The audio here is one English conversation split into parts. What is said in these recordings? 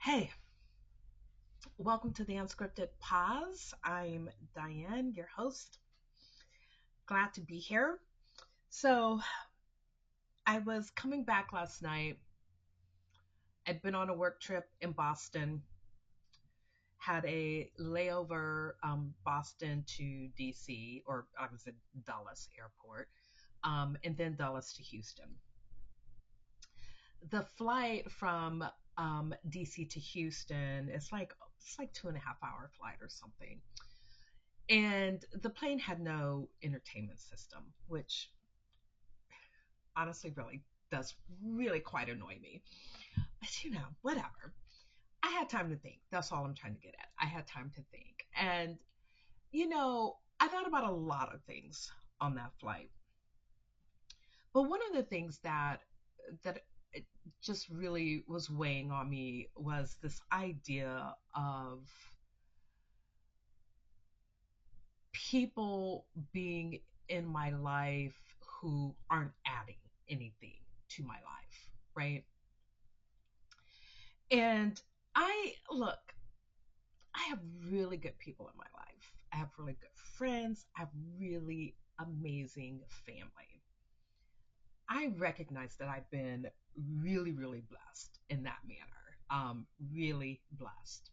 Hey, welcome to the Unscripted Pause. I'm Diane, your host. Glad to be here. So, I was coming back last night. I'd been on a work trip in Boston, had a layover Boston to DC, or I was at Dulles Airport, and then Dulles to Houston. The flight from DC to Houston it's like 2.5 hour flight or something. And the plane had no entertainment system, which honestly really does really quite annoy me. But whatever. I had time to think. That's all I'm trying to get at. I had time to think. And I thought about a lot of things on that flight. But one of the things that it just really was weighing on me was this idea of people being in my life who aren't adding anything to my life, right? And look, I have really good people in my life. I have really good friends. I have really amazing family. I recognize that I've been really, really blessed in that manner. Really blessed.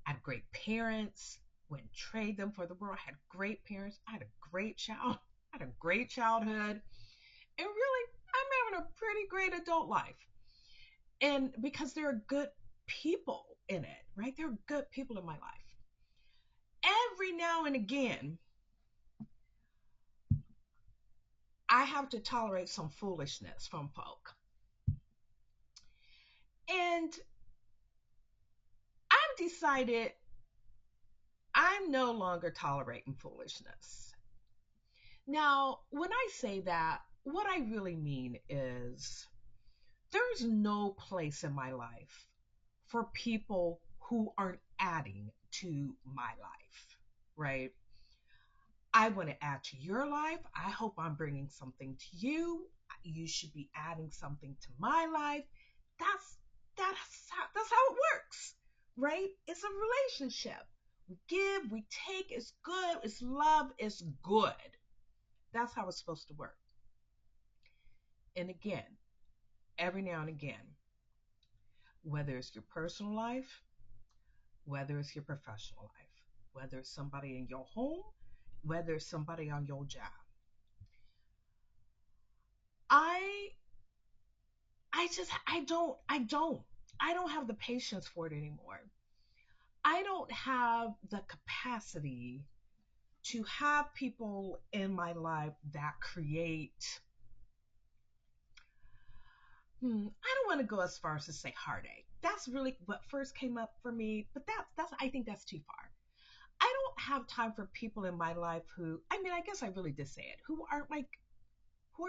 I had great parents. Wouldn't trade them for the world. I had great parents. I had a great child. I had a great childhood. And really, I'm having a pretty great adult life. And because there are good people in it, right? There are good people in my life. Every now and again, I have to tolerate some foolishness from folk. And I've decided I'm no longer tolerating foolishness. Now, when I say that, what I really mean is there's no place in my life for people who aren't adding to my life, right? I want to add to your life. I hope I'm bringing something to you. You should be adding something to my life. That's that's how it works, right? It's a relationship. We give, we take. It's good. It's love. It's good. That's how it's supposed to work. And again, every now and again, whether it's your personal life, whether it's your professional life, whether it's somebody in your home, whether it's somebody on your job, I I don't have the patience for it anymore. I don't have the capacity to have people in my life that create I don't want to go as far as to say heartache. That's really what first came up for me, but that's I think that's too far. I don't have time for people in my life who I mean I guess I really did say it, who aren't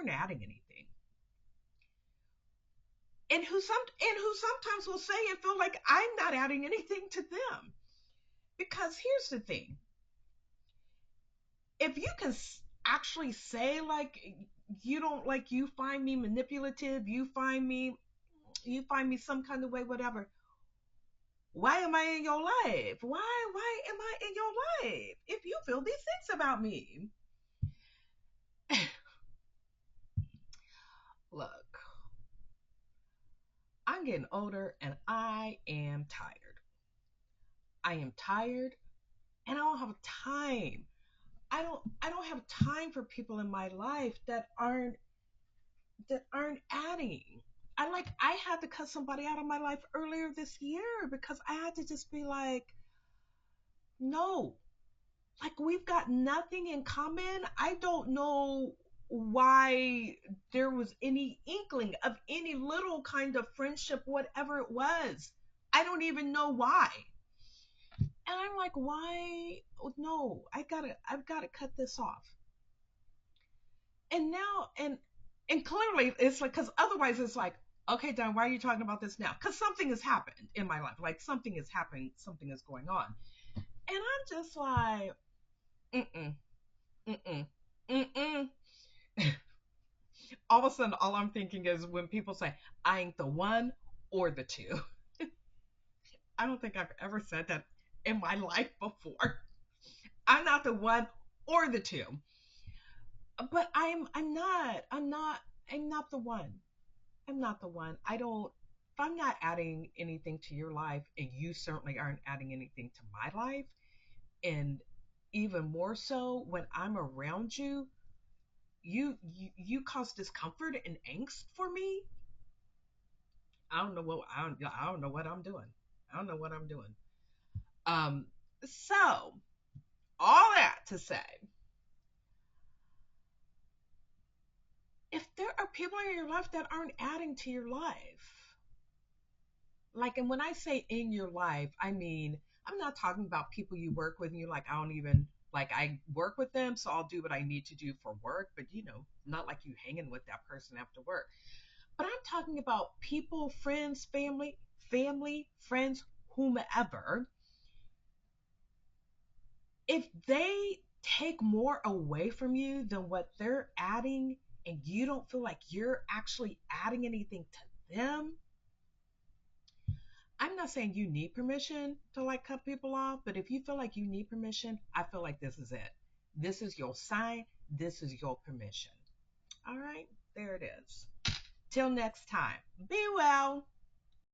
adding anything. And who sometimes will say and feel like I'm not adding anything to them. Because here's the thing, if you can actually say like you don't like you find me manipulative, you find me some kind of way, whatever, why am I in your life? Why am I in your life if you feel these things about me? Look, I'm getting older and I am tired. I am tired and I don't have time. I don't have time for people in my life that aren't adding. I had to cut somebody out of my life earlier this year because I had to just be like, no, like we've got nothing in common. I don't know why there was any inkling of any little kind of friendship, whatever it was. I don't even know why. And I'm like, why? No, I've gotta cut this off. And now, and clearly it's like, because otherwise it's like, okay, Don, why are you talking about this now? Because something has happened in my life. Like something is happening, something is going on. And I'm just like, mm-mm, mm-mm, mm-mm. All of a sudden, all I'm thinking is when people say, I ain't the one or the two. I don't think I've ever said that in my life before. I'm not the one or the two. But I'm not the one. I'm not the one. I don't if I'm not adding anything to your life and you certainly aren't adding anything to my life, and even more so when I'm around you, you cause discomfort and angst for me. I don't know what I'm doing. I don't know what I'm doing. Um so all that to say, if there are people in your life that aren't adding to your life, like, and when I say in your life, I mean, I'm not talking about people you work with and you're like, I don't even, like, I work with them, so I'll do what I need to do for work, but not like you hanging with that person after work. But I'm talking about people, friends, friends, whomever. If they take more away from you than what they're adding, and you don't feel like you're actually adding anything to them, I'm not saying you need permission to like cut people off, but if you feel like you need permission, I feel like this is it. This is your sign. This is your permission. All right, there it is. Till next time, be well.